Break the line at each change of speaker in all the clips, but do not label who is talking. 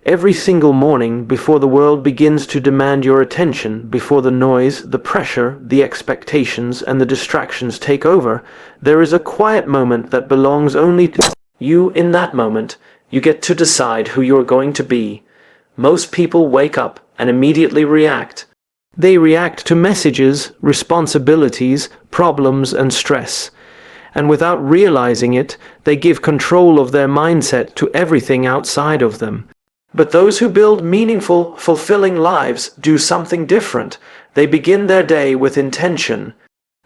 Every single morning, before the world begins to demand your attention, before the noise, the pressure, the expectations, and the distractions take over, there is a quiet moment that belongs only to you. In that moment, you get to decide who you're going to be. Most people wake up and immediately react. They react to messages, responsibilities, problems, and stress. And without realizing it, they give control of their mindset to everything outside of them. But those who build meaningful, fulfilling lives do something different. They begin their day with intention.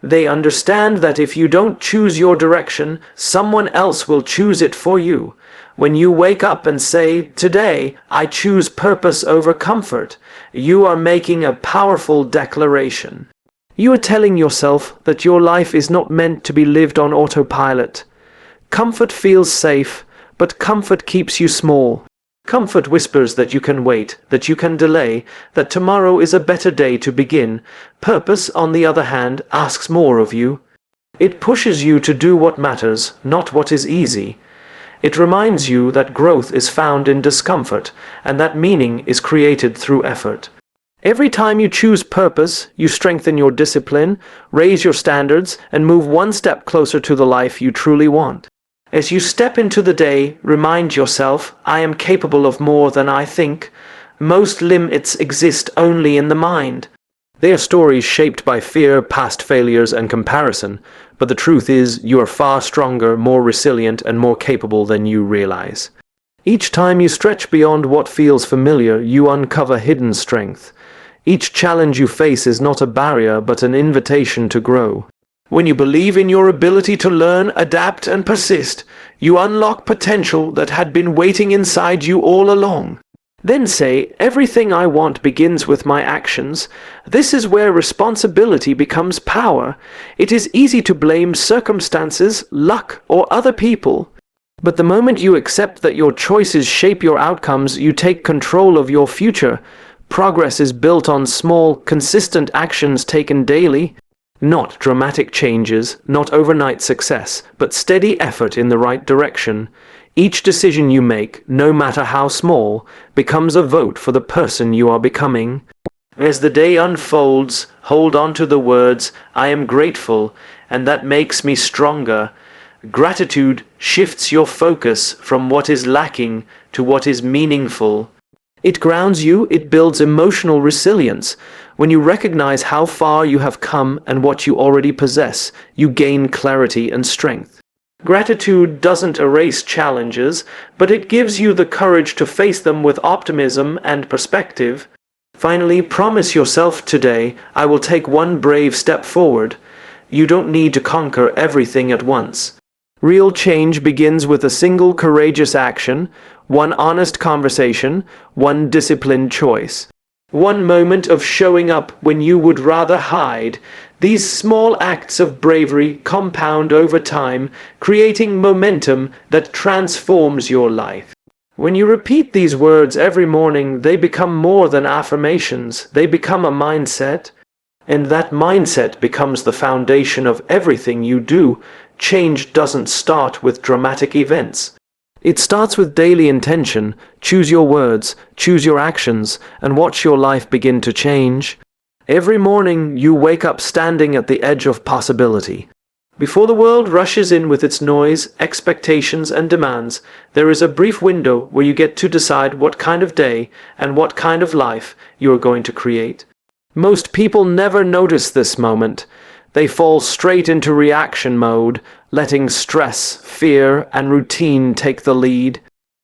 They understand that if you don't choose your direction, someone else will choose it for you. When you wake up and say, "Today, I choose purpose over comfort," you are making a powerful declaration. You are telling yourself that your life is not meant to be lived on autopilot. Comfort feels safe, but comfort keeps you small. Comfort whispers that you can wait, that you can delay, that tomorrow is a better day to begin. Purpose, on the other hand, asks more of you. It pushes you to do what matters, not what is easy. It reminds you that growth is found in discomfort, and that meaning is created through effort. Every time you choose purpose, you strengthen your discipline, raise your standards, and move one step closer to the life you truly want. As you step into the day, remind yourself, "I am capable of more than I think." Most limits exist only in the mind. They are stories shaped by fear, past failures, and comparison, but the truth is, you are far stronger, more resilient, and more capable than you realize. Each time you stretch beyond what feels familiar, you uncover hidden strength. Each challenge you face is not a barrier, but an invitation to grow. When you believe in your ability to learn, adapt, and persist, you unlock potential that had been waiting inside you all along. Then say, "Everything I want begins with my actions." This is where responsibility becomes power. It is easy to blame circumstances, luck, or other people. But the moment you accept that your choices shape your outcomes, you take control of your future. Progress is built on small, consistent actions taken daily. Not dramatic changes, not overnight success, but steady effort in the right direction. Each decision you make, no matter how small, becomes a vote for the person you are becoming. As the day unfolds, hold on to the words, "I am grateful, and that makes me stronger." Gratitude shifts your focus from what is lacking to what is meaningful. It grounds you, it builds emotional resilience. When you recognize how far you have come and what you already possess, you gain clarity and strength. Gratitude doesn't erase challenges, but it gives you the courage to face them with optimism and perspective. Finally, promise yourself today, "I will take one brave step forward." You don't need to conquer everything at once. Real change begins with a single courageous action, one honest conversation, one disciplined choice. One moment of showing up when you would rather hide. These small acts of bravery compound over time, creating momentum that transforms your life. When you repeat these words every morning, they become more than affirmations. They become a mindset. And that mindset becomes the foundation of everything you do. Change doesn't start with dramatic events. It starts with daily intention. Choose your words, choose your actions, and watch your life begin to change. Every morning, you wake up standing at the edge of possibility. Before the world rushes in with its noise, expectations, and demands, there is a brief window where you get to decide what kind of day and what kind of life you are going to create. Most people never notice this moment. They fall straight into reaction mode, letting stress, fear, and routine take the lead.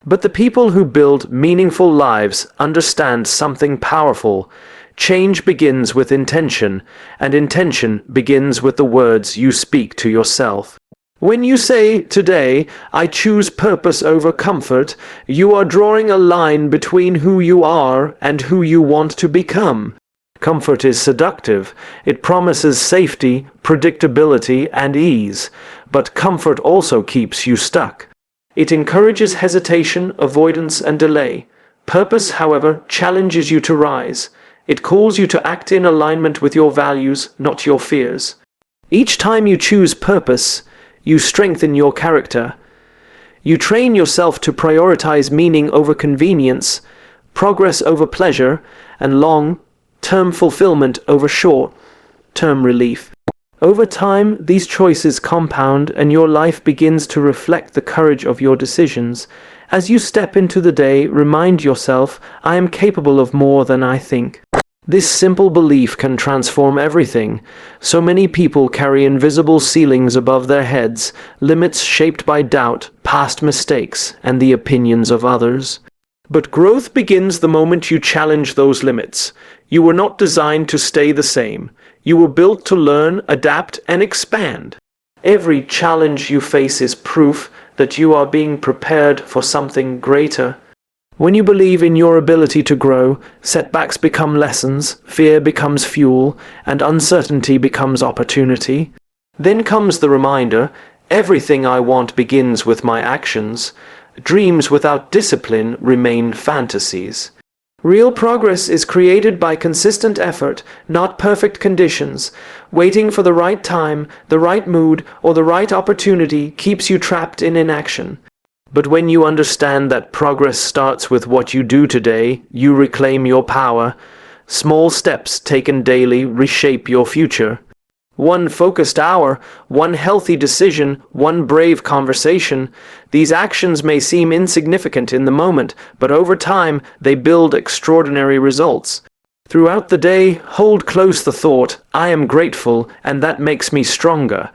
But the people who build meaningful lives understand something powerful. Change begins with intention, and intention begins with the words you speak to yourself. When you say, "Today, I choose purpose over comfort," you are drawing a line between who you are and who you want to become. Comfort is seductive. It promises safety, predictability, and ease. But comfort also keeps you stuck. It encourages hesitation, avoidance, and delay. Purpose, however, challenges you to rise. It calls you to act in alignment with your values, not your fears. Each time you choose purpose, you strengthen your character. You train yourself to prioritize meaning over convenience, progress over pleasure, and long-term fulfillment over short-term relief. Over time, these choices compound and your life begins to reflect the courage of your decisions. As you step into the day, remind yourself, I am capable of more than I think. This simple belief can transform everything. So many people carry invisible ceilings above their heads, limits shaped by doubt, past mistakes, and the opinions of others. But growth begins the moment you challenge those limits. You were not designed to stay the same. You were built to learn, adapt, and expand. Every challenge you face is proof that you are being prepared for something greater. When you believe in your ability to grow, setbacks become lessons, fear becomes fuel, and uncertainty becomes opportunity. Then comes the reminder, everything I want begins with my actions. Dreams without discipline remain fantasies. Real progress is created by consistent effort, not perfect conditions. Waiting for the right time, the right mood, or the right opportunity keeps you trapped in inaction. But when you understand that progress starts with what you do today, you reclaim your power. Small steps taken daily reshape your future. One focused hour, one healthy decision, one brave conversation. These actions may seem insignificant in the moment, but over time they build extraordinary results. Throughout the day, hold close the thought, I am grateful, and that makes me stronger.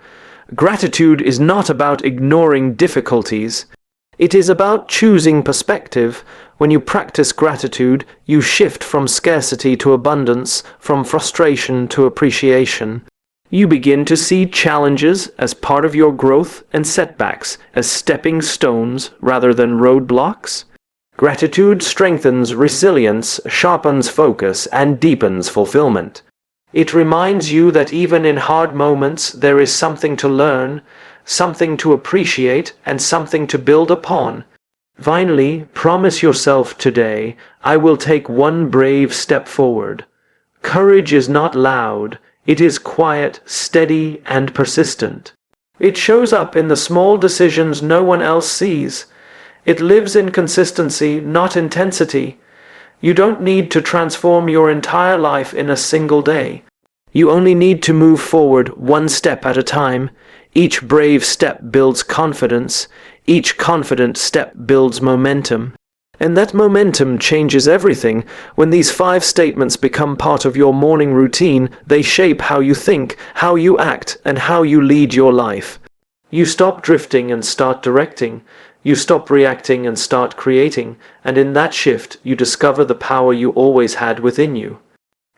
Gratitude is not about ignoring difficulties. It is about choosing perspective. When you practice gratitude, you shift from scarcity to abundance, from frustration to appreciation. You begin to see challenges as part of your growth and setbacks as stepping stones rather than roadblocks. Gratitude strengthens resilience, sharpens focus, and deepens fulfillment. It reminds you that even in hard moments there is something to learn, something to appreciate, and something to build upon. Finally, promise yourself today, I will take one brave step forward. Courage is not loud. It is quiet, steady, and persistent. It shows up in the small decisions no one else sees. It lives in consistency, not intensity. You don't need to transform your entire life in a single day. You only need to move forward one step at a time. Each brave step builds confidence. Each confident step builds momentum. And that momentum changes everything. When these 5 statements become part of your morning routine, they shape how you think, how you act, and how you lead your life. You stop drifting and start directing. You stop reacting and start creating. And in that shift, you discover the power you always had within you.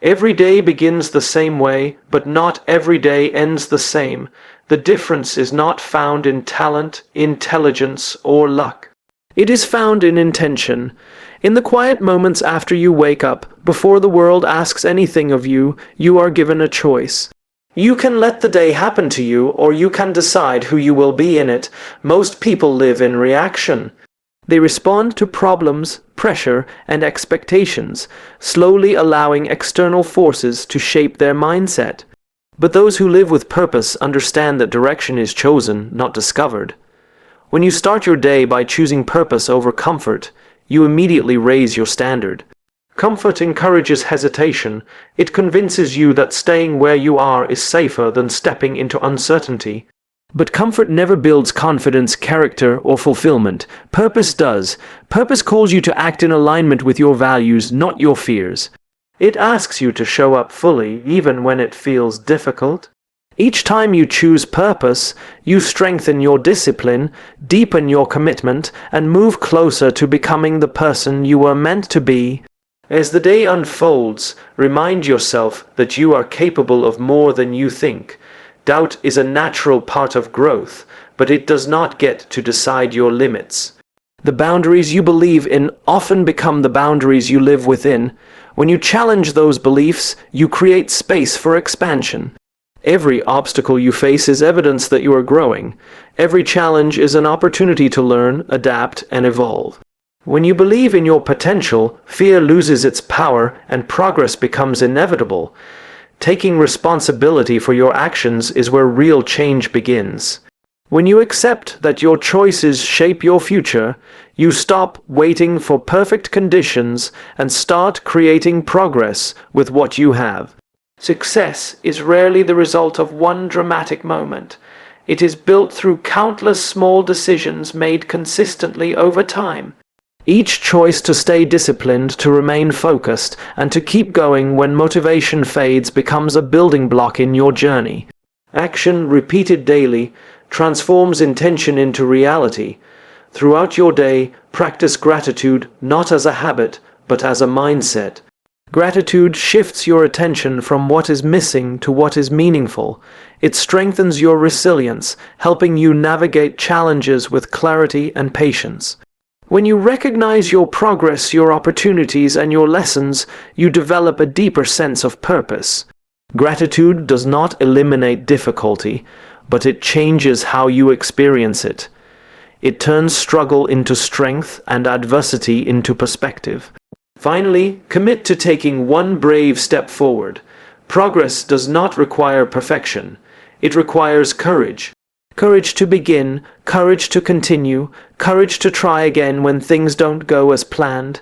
Every day begins the same way, but not every day ends the same. The difference is not found in talent, intelligence, or luck. It is found in intention. In the quiet moments after you wake up, before the world asks anything of you, you are given a choice. You can let the day happen to you, or you can decide who you will be in it. Most people live in reaction. They respond to problems, pressure, and expectations, slowly allowing external forces to shape their mindset. But those who live with purpose understand that direction is chosen, not discovered. When you start your day by choosing purpose over comfort, you immediately raise your standard. Comfort encourages hesitation. It convinces you that staying where you are is safer than stepping into uncertainty. But comfort never builds confidence, character, or fulfillment. Purpose does. Purpose calls you to act in alignment with your values, not your fears. It asks you to show up fully, even when it feels difficult. Each time you choose purpose, you strengthen your discipline, deepen your commitment, and move closer to becoming the person you were meant to be. As the day unfolds, remind yourself that you are capable of more than you think. Doubt is a natural part of growth, but it does not get to decide your limits. The boundaries you believe in often become the boundaries you live within. When you challenge those beliefs, you create space for expansion. Every obstacle you face is evidence that you are growing. Every challenge is an opportunity to learn, adapt, and evolve. When you believe in your potential, fear loses its power and progress becomes inevitable. Taking responsibility for your actions is where real change begins. When you accept that your choices shape your future, you stop waiting for perfect conditions and start creating progress with what you have. Success is rarely the result of one dramatic moment. It is built through countless small decisions made consistently over time. Each choice to stay disciplined, to remain focused, and to keep going when motivation fades becomes a building block in your journey. Action repeated daily transforms intention into reality. Throughout your day, practice gratitude not as a habit, but as a mindset. Gratitude shifts your attention from what is missing to what is meaningful. It strengthens your resilience, helping you navigate challenges with clarity and patience. When you recognize your progress, your opportunities, and your lessons, you develop a deeper sense of purpose. Gratitude does not eliminate difficulty, but it changes how you experience it. It turns struggle into strength and adversity into perspective. Finally, commit to taking one brave step forward. Progress does not require perfection. It requires courage. Courage to begin, courage to continue, courage to try again when things don't go as planned.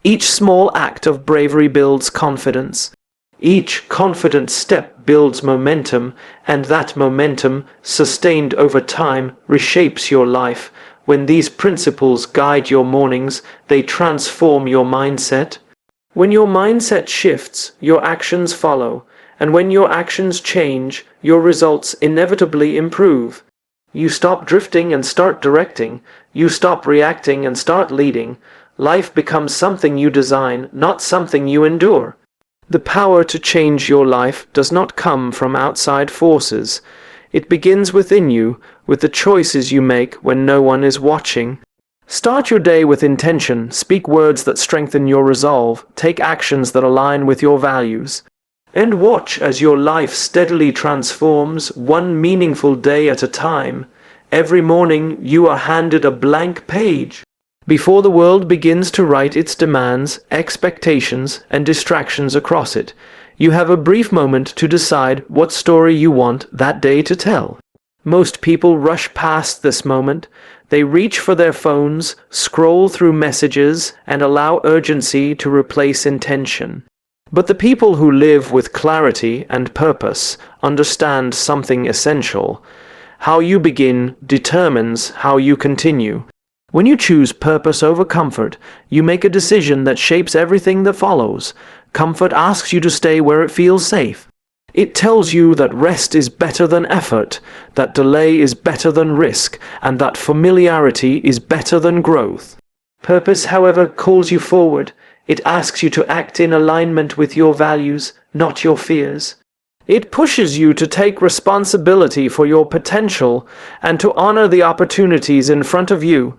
Each small act of bravery builds confidence. Each confident step builds momentum, and that momentum, sustained over time, reshapes your life. When these principles guide your mornings, they transform your mindset. When your mindset shifts, your actions follow, and when your actions change, your results inevitably improve. You stop drifting and start directing. You stop reacting and start leading. Life becomes something you design, not something you endure. The power to change your life does not come from outside forces. It begins within you, with the choices you make when no one is watching. Start your day with intention, speak words that strengthen your resolve, take actions that align with your values. And watch as your life steadily transforms, one meaningful day at a time. Every morning you are handed a blank page. Before the world begins to write its demands, expectations, and distractions across it, you have a brief moment to decide what story you want that day to tell. Most people rush past this moment. They reach for their phones, scroll through messages, and allow urgency to replace intention. But the people who live with clarity and purpose understand something essential. How you begin determines how you continue. When you choose purpose over comfort, you make a decision that shapes everything that follows. Comfort asks you to stay where it feels safe. It tells you that rest is better than effort, that delay is better than risk, and that familiarity is better than growth. Purpose, however, calls you forward. It asks you to act in alignment with your values, not your fears. It pushes you to take responsibility for your potential and to honor the opportunities in front of you.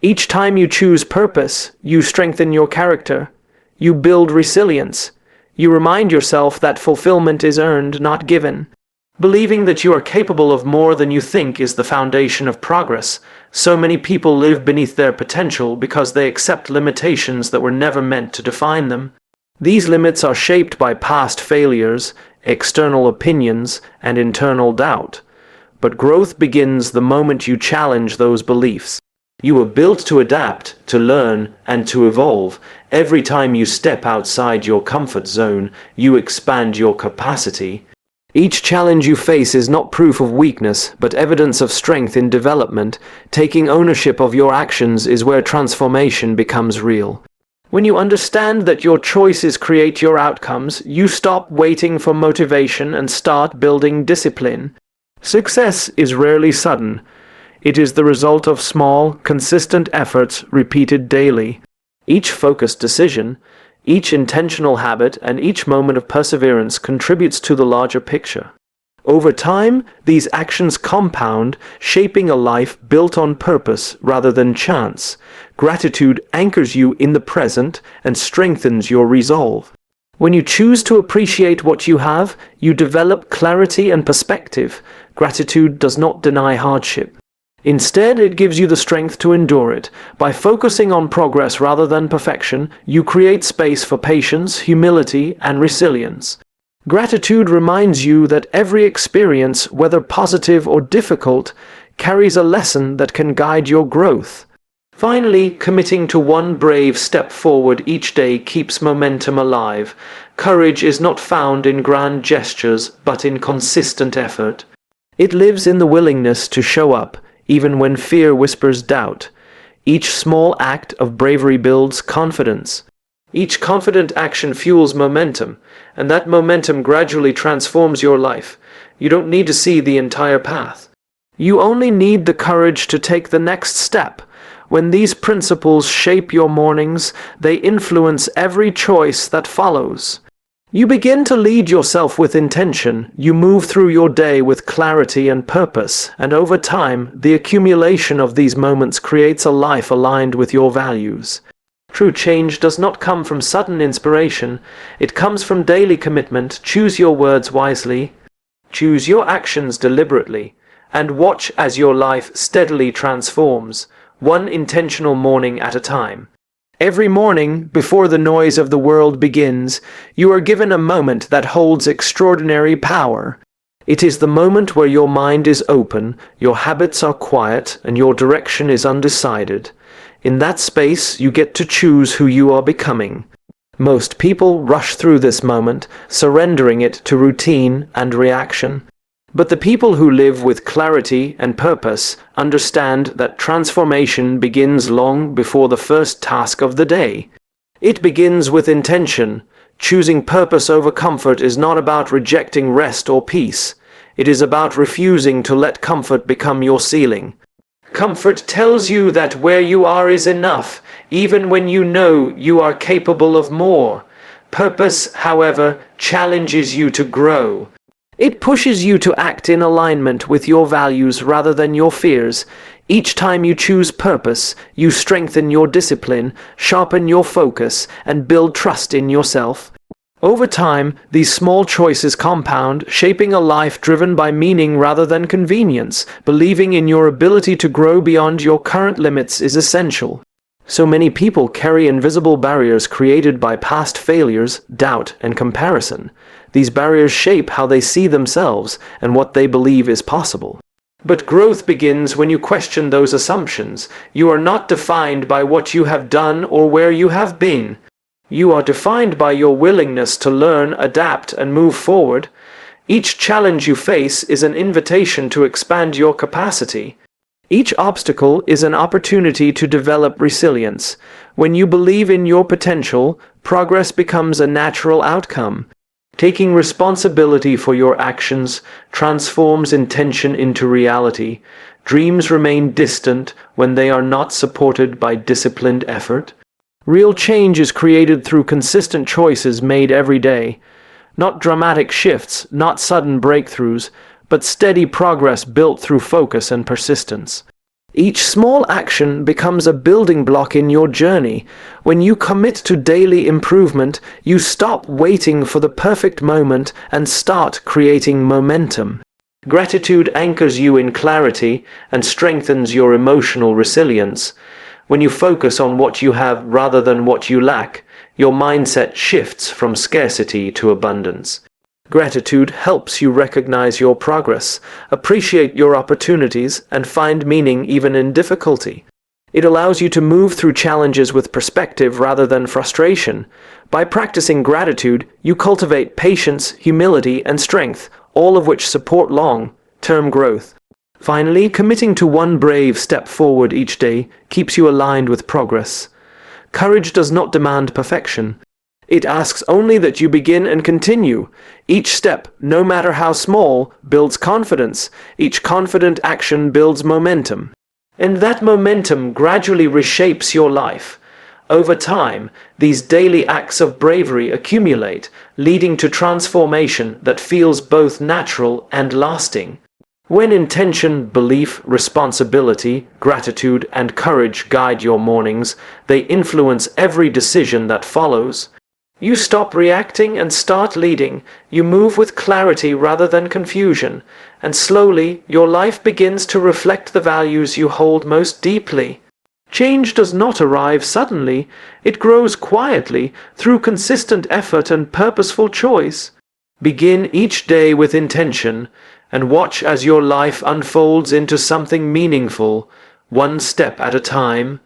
Each time you choose purpose, you strengthen your character. You build resilience. You remind yourself that fulfillment is earned, not given. Believing that you are capable of more than you think is the foundation of progress. So many people live beneath their potential because they accept limitations that were never meant to define them. These limits are shaped by past failures, external opinions, and internal doubt. But growth begins the moment you challenge those beliefs. You were built to adapt, to learn, and to evolve. Every time you step outside your comfort zone, you expand your capacity. Each challenge you face is not proof of weakness, but evidence of strength in development. Taking ownership of your actions is where transformation becomes real. When you understand that your choices create your outcomes, you stop waiting for motivation and start building discipline. Success is rarely sudden. It is the result of small, consistent efforts repeated daily. Each focused decision, each intentional habit, and each moment of perseverance contributes to the larger picture. Over time, these actions compound, shaping a life built on purpose rather than chance. Gratitude anchors you in the present and strengthens your resolve. When you choose to appreciate what you have, you develop clarity and perspective. Gratitude does not deny hardship. Instead, it gives you the strength to endure it. By focusing on progress rather than perfection, you create space for patience, humility, and resilience. Gratitude reminds you that every experience, whether positive or difficult, carries a lesson that can guide your growth. Finally, committing to one brave step forward each day keeps momentum alive. Courage is not found in grand gestures, but in consistent effort. It lives in the willingness to show up, even when fear whispers doubt. Each small act of bravery builds confidence. Each confident action fuels momentum, and that momentum gradually transforms your life. You don't need to see the entire path. You only need the courage to take the next step. When these principles shape your mornings, they influence every choice that follows. You begin to lead yourself with intention, you move through your day with clarity and purpose, and over time, the accumulation of these moments creates a life aligned with your values. True change does not come from sudden inspiration, it comes from daily commitment. Choose your words wisely, choose your actions deliberately, and watch as your life steadily transforms, one intentional morning at a time. Every morning, before the noise of the world begins, you are given a moment that holds extraordinary power. It is the moment where your mind is open, your habits are quiet, and your direction is undecided. In that space, you get to choose who you are becoming. Most people rush through this moment, surrendering it to routine and reaction. But the people who live with clarity and purpose understand that transformation begins long before the first task of the day. It begins with intention. Choosing purpose over comfort is not about rejecting rest or peace. It is about refusing to let comfort become your ceiling. Comfort tells you that where you are is enough, even when you know you are capable of more. Purpose, however, challenges you to grow. It pushes you to act in alignment with your values rather than your fears. Each time you choose purpose, you strengthen your discipline, sharpen your focus, and build trust in yourself. Over time, these small choices compound, shaping a life driven by meaning rather than convenience. Believing in your ability to grow beyond your current limits is essential. So many people carry invisible barriers created by past failures, doubt, and comparison. These barriers shape how they see themselves and what they believe is possible. But growth begins when you question those assumptions. You are not defined by what you have done or where you have been. You are defined by your willingness to learn, adapt, and move forward. Each challenge you face is an invitation to expand your capacity. Each obstacle is an opportunity to develop resilience. When you believe in your potential, progress becomes a natural outcome. Taking responsibility for your actions transforms intention into reality. Dreams remain distant when they are not supported by disciplined effort. Real change is created through consistent choices made every day. Not dramatic shifts, not sudden breakthroughs, but steady progress built through focus and persistence. Each small action becomes a building block in your journey. When you commit to daily improvement, you stop waiting for the perfect moment and start creating momentum. Gratitude anchors you in clarity and strengthens your emotional resilience. When you focus on what you have rather than what you lack, your mindset shifts from scarcity to abundance. Gratitude helps you recognize your progress, appreciate your opportunities, and find meaning even in difficulty. It allows you to move through challenges with perspective rather than frustration. By practicing gratitude, you cultivate patience, humility, and strength, all of which support long-term growth. Finally, committing to one brave step forward each day keeps you aligned with progress. Courage does not demand perfection. It asks only that you begin and continue. Each step, no matter how small, builds confidence. Each confident action builds momentum. And that momentum gradually reshapes your life. Over time, these daily acts of bravery accumulate, leading to transformation that feels both natural and lasting. When intention, belief, responsibility, gratitude, and courage guide your mornings, they influence every decision that follows. You stop reacting and start leading. You move with clarity rather than confusion. And slowly, your life begins to reflect the values you hold most deeply. Change does not arrive suddenly. It grows quietly through consistent effort and purposeful choice. Begin each day with intention, and watch as your life unfolds into something meaningful, one step at a time,